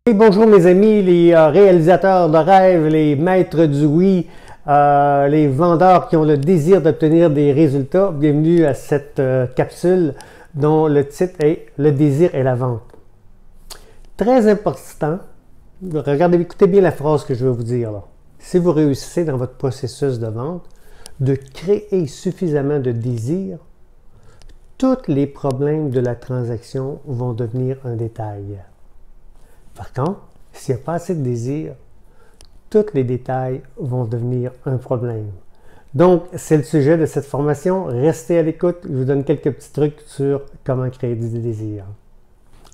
Et bonjour mes amis, les réalisateurs de rêves, les maîtres du oui, les vendeurs qui ont le désir d'obtenir des résultats. Bienvenue à cette capsule dont le titre est « Le désir et la vente ». Très important, regardez, écoutez bien la phrase que je vais vous dire là. Si vous réussissez dans votre processus de vente, de créer suffisamment de désir, tous les problèmes de la transaction vont devenir un détail. Par contre, s'il n'y a pas assez de désir, tous les détails vont devenir un problème. Donc, c'est le sujet de cette formation. Restez à l'écoute. Je vous donne quelques petits trucs sur comment créer du désir.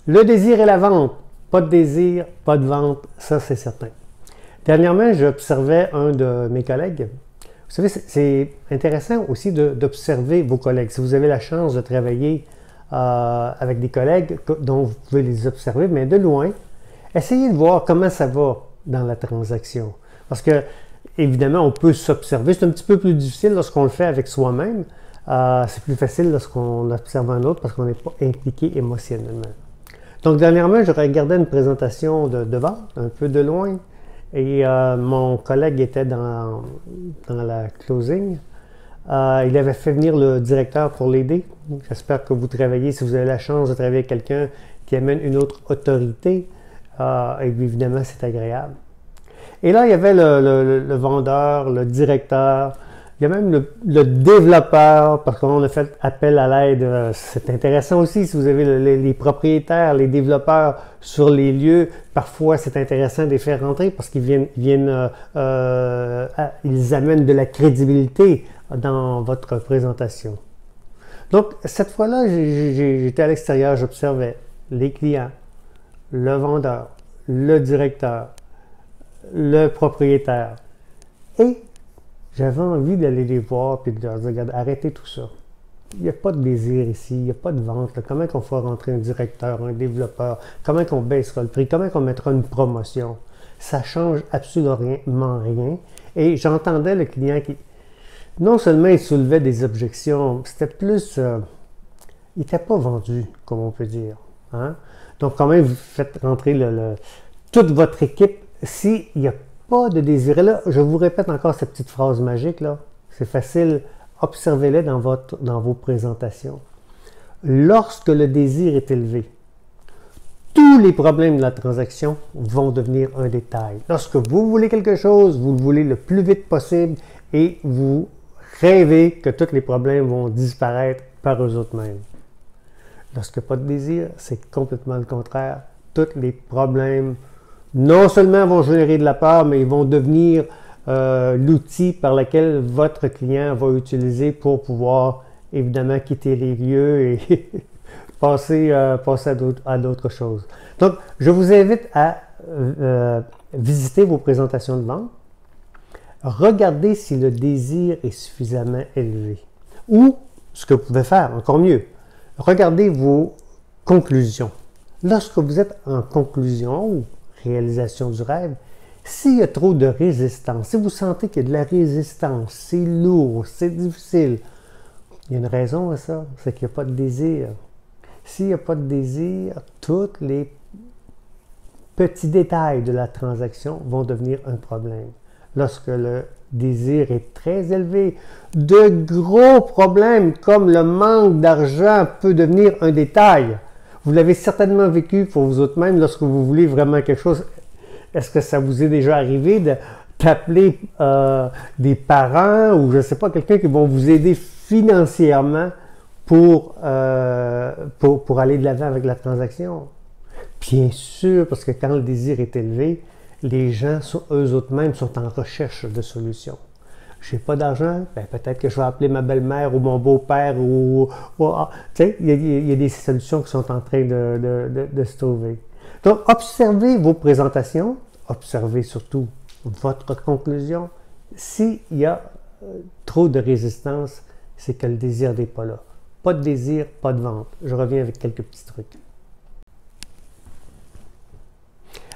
Le désir et la vente. Pas de désir, pas de vente, ça c'est certain. Dernièrement, j'observais un de mes collègues. Vous savez, c'est intéressant aussi d'observer vos collègues. Si vous avez la chance de travailler avec des collègues dont vous pouvez les observer, mais de loin, essayez de voir comment ça va dans la transaction. Parce que, évidemment, on peut s'observer. C'est un petit peu plus difficile lorsqu'on le fait avec soi-même. C'est plus facile lorsqu'on observe un autre parce qu'on n'est pas impliqué émotionnellement. Donc, dernièrement, je regardais une présentation de vente, un peu de loin, et mon collègue était dans la closing. Il avait fait venir le directeur pour l'aider. J'espère que vous travaillez, si vous avez la chance de travailler avec quelqu'un qui amène une autre autorité, et évidemment, c'est agréable. Et là, il y avait le vendeur, le directeur, il y a même le développeur, parce qu'on a fait appel à l'aide. C'est intéressant aussi, si vous avez les propriétaires, les développeurs sur les lieux, parfois c'est intéressant de les faire rentrer parce qu'ils ils amènent de la crédibilité dans votre présentation. Donc, cette fois-là, j'étais à l'extérieur, j'observais les clients, le vendeur, le directeur, le propriétaire. Et j'avais envie d'aller les voir et de leur dire, regarde, arrêtez tout ça. Il n'y a pas de désir ici, il n'y a pas de vente. Là. Comment qu'on fera rentrer un directeur, un développeur? Comment qu'on baissera le prix? Comment qu'on mettra une promotion? Ça ne change absolument rien. Et j'entendais le client qui, non seulement il soulevait des objections, c'était plus, il n'était pas vendu, comme on peut dire. Hein? Donc, quand même, vous faites rentrer toute votre équipe. S'il n'y a pas de désir, et là, je vous répète encore cette petite phrase magique, là. C'est facile, observez-les dans vos présentations. Lorsque le désir est élevé, tous les problèmes de la transaction vont devenir un détail. Lorsque vous voulez quelque chose, vous le voulez le plus vite possible et vous rêvez que tous les problèmes vont disparaître par eux-mêmes. Lorsque pas de désir, c'est complètement le contraire. Tous les problèmes, non seulement vont générer de la peur, mais ils vont devenir l'outil par lequel votre client va utiliser pour pouvoir, évidemment, quitter les lieux et passer à d'autres choses. Donc, je vous invite à visiter vos présentations de vente. Regardez si le désir est suffisamment élevé. Ou, ce que vous pouvez faire, encore mieux, regardez vos conclusions. Lorsque vous êtes en conclusion ou réalisation du rêve, s'il y a trop de résistance, si vous sentez qu'il y a de la résistance, c'est lourd, c'est difficile, il y a une raison à ça, c'est qu'il n'y a pas de désir. S'il n'y a pas de désir, tous les petits détails de la transaction vont devenir un problème. Lorsque le désir est très élevé, de gros problèmes comme le manque d'argent peut devenir un détail. Vous l'avez certainement vécu pour vous autres-même lorsque vous voulez vraiment quelque chose. Est-ce que ça vous est déjà arrivé d'appeler des parents ou je ne sais pas, quelqu'un qui vont vous aider financièrement pour aller de l'avant avec la transaction? Bien sûr, parce que quand le désir est élevé, les gens, eux-mêmes, sont en recherche de solutions. Je n'ai pas d'argent, ben peut-être que je vais appeler ma belle-mère ou mon beau-père tu sais, il y a des solutions qui sont en train de se trouver. Donc, observez vos présentations, observez surtout votre conclusion. S'il y a trop de résistance, c'est que le désir n'est pas là. Pas de désir, pas de vente. Je reviens avec quelques petits trucs.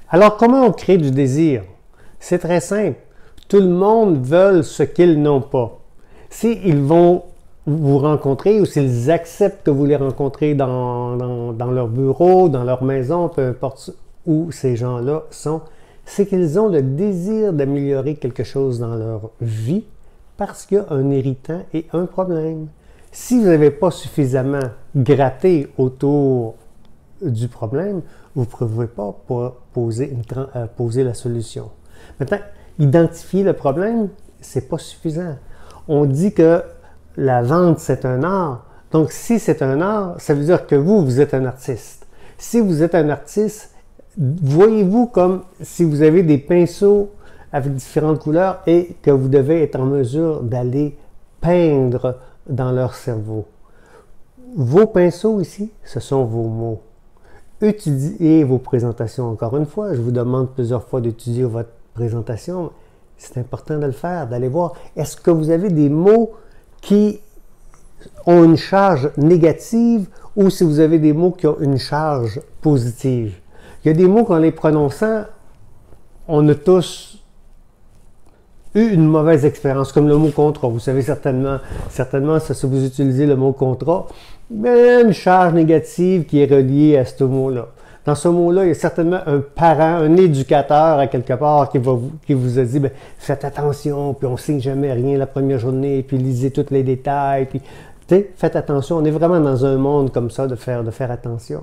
Alors, comment on crée du désir? C'est très simple. Tout le monde veut ce qu'ils n'ont pas. S'ils vont vous rencontrer ou s'ils acceptent que vous les rencontrez dans leur bureau, dans leur maison, peu importe où ces gens-là sont, c'est qu'ils ont le désir d'améliorer quelque chose dans leur vie parce qu'il y a un irritant et un problème. Si vous n'avez pas suffisamment gratté autour du problème, vous ne pouvez pas poser la solution. Maintenant, identifier le problème, ce n'est pas suffisant. On dit que la vente, c'est un art. Donc, si c'est un art, ça veut dire que vous êtes un artiste. Si vous êtes un artiste, voyez-vous comme si vous avez des pinceaux avec différentes couleurs et que vous devez être en mesure d'aller peindre dans leur cerveau. Vos pinceaux ici, ce sont vos mots. Étudiez vos présentations. Encore une fois, je vous demande plusieurs fois d'étudier votre présentation. C'est important de le faire, d'aller voir. Est-ce que vous avez des mots qui ont une charge négative ou si vous avez des mots qui ont une charge positive? Il y a des mots qu'en les prononçant, on a tous eu une mauvaise expérience, comme le mot contrat. Vous savez certainement si vous utilisez le mot contrat, mais une charge négative qui est reliée à ce mot-là. Dans ce mot-là, il y a certainement un parent, un éducateur à quelque part qui vous a dit ben, faites attention, puis on ne signe jamais rien la première journée, puis lisez tous les détails, puis faites attention. On est vraiment dans un monde comme ça de faire attention.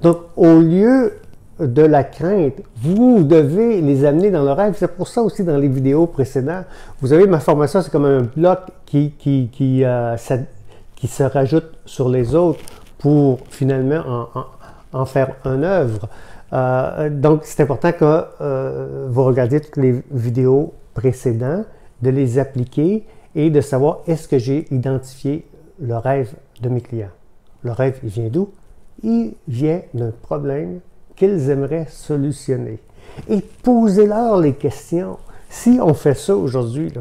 Donc, au lieu de la crainte, vous devez les amener dans le rêve. C'est pour ça aussi dans les vidéos précédentes, vous avez ma formation, c'est comme un bloc qui se rajoute sur les autres pour finalement en faire une œuvre. Donc, c'est important que vous regardiez toutes les vidéos précédentes, de les appliquer et de savoir est-ce que j'ai identifié le rêve de mes clients. Le rêve, il vient d'où? Il vient d'un problème qu'ils aimeraient solutionner. Et posez-leur les questions. Si on fait ça aujourd'hui,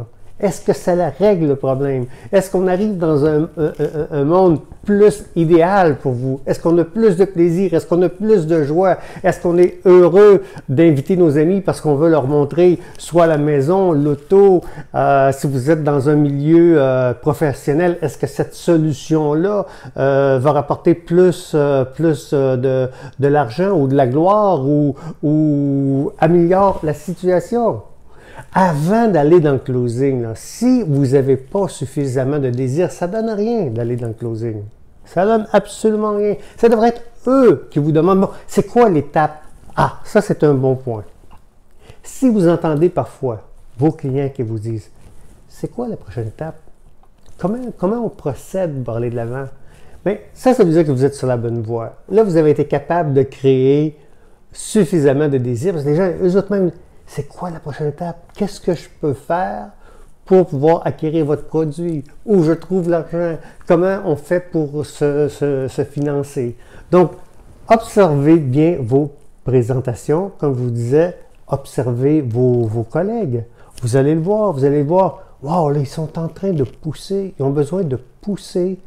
est-ce que ça règle le problème? Est-ce qu'on arrive dans un monde plus idéal pour vous? Est-ce qu'on a plus de plaisir? Est-ce qu'on a plus de joie? Est-ce qu'on est heureux d'inviter nos amis parce qu'on veut leur montrer soit la maison, l'auto, si vous êtes dans un milieu professionnel, est-ce que cette solution-là va rapporter plus de l'argent ou de la gloire ou améliore la situation? Avant d'aller dans le closing, si vous n'avez pas suffisamment de désir, ça ne donne rien d'aller dans le closing. Ça ne donne absolument rien. Ça devrait être eux qui vous demandent, bon, c'est quoi l'étape? Ah, ça c'est un bon point. Si vous entendez parfois vos clients qui vous disent, c'est quoi la prochaine étape? Comment on procède pour aller de l'avant? Bien, ça veut dire que vous êtes sur la bonne voie. Là, vous avez été capable de créer suffisamment de désir, parce que les gens, eux autres même, c'est quoi la prochaine étape? Qu'est-ce que je peux faire pour pouvoir acquérir votre produit? Où je trouve l'argent? Comment on fait pour se financer? Donc, observez bien vos présentations. Comme je vous disais, observez vos collègues. Vous allez le voir, wow, là, ils sont en train de pousser. Ils ont besoin de pousser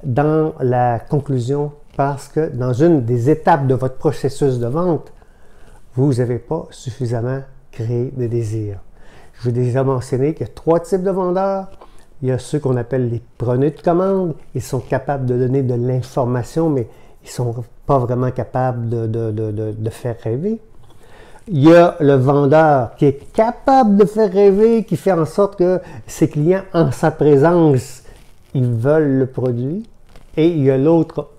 dans la conclusion parce que dans une des étapes de votre processus de vente, vous n'avez pas suffisamment créé de désir. Je vous ai déjà mentionné qu'il y a 3 types de vendeurs. Il y a ceux qu'on appelle les preneurs de commandes. Ils sont capables de donner de l'information, mais ils ne sont pas vraiment capables de faire rêver. Il y a le vendeur qui est capable de faire rêver, qui fait en sorte que ses clients, en sa présence, ils veulent le produit. Et il y a l'autre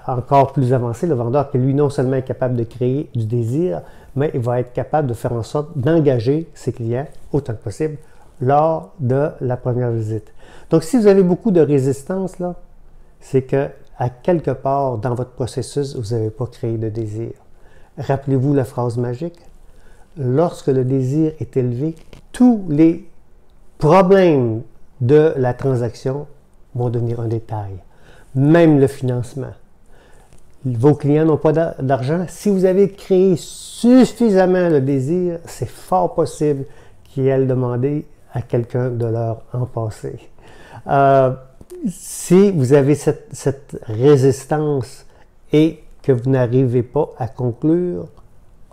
encore plus avancé, le vendeur qui lui non seulement est capable de créer du désir, mais il va être capable de faire en sorte d'engager ses clients autant que possible lors de la première visite. Donc si vous avez beaucoup de résistance, là, c'est que à quelque part dans votre processus, vous n'avez pas créé de désir. Rappelez-vous la phrase magique. Lorsque le désir est élevé, tous les problèmes de la transaction vont devenir un détail. Même le financement. Vos clients n'ont pas d'argent. Si vous avez créé suffisamment le désir, c'est fort possible qu'ils aient demandé à quelqu'un de leur en passer. Si vous avez cette résistance et que vous n'arrivez pas à conclure,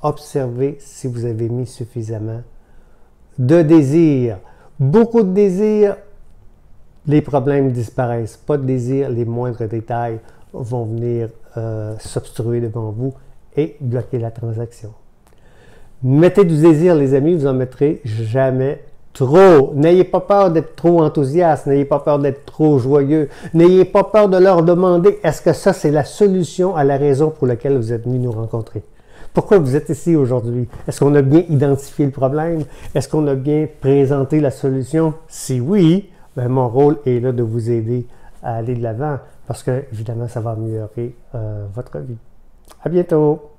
observez si vous avez mis suffisamment de désir. Beaucoup de désir, les problèmes disparaissent. Pas de désir, les moindres détails vont venir s'obstruer devant vous et bloquer la transaction. Mettez du désir, les amis, vous en mettrez jamais trop. N'ayez pas peur d'être trop enthousiaste, n'ayez pas peur d'être trop joyeux, n'ayez pas peur de leur demander est-ce que ça c'est la solution à la raison pour laquelle vous êtes venus nous rencontrer. Pourquoi vous êtes ici aujourd'hui? Est-ce qu'on a bien identifié le problème? Est-ce qu'on a bien présenté la solution? Si oui, ben mon rôle est là de vous aider à aller de l'avant parce que, évidemment, ça va améliorer votre vie. À bientôt!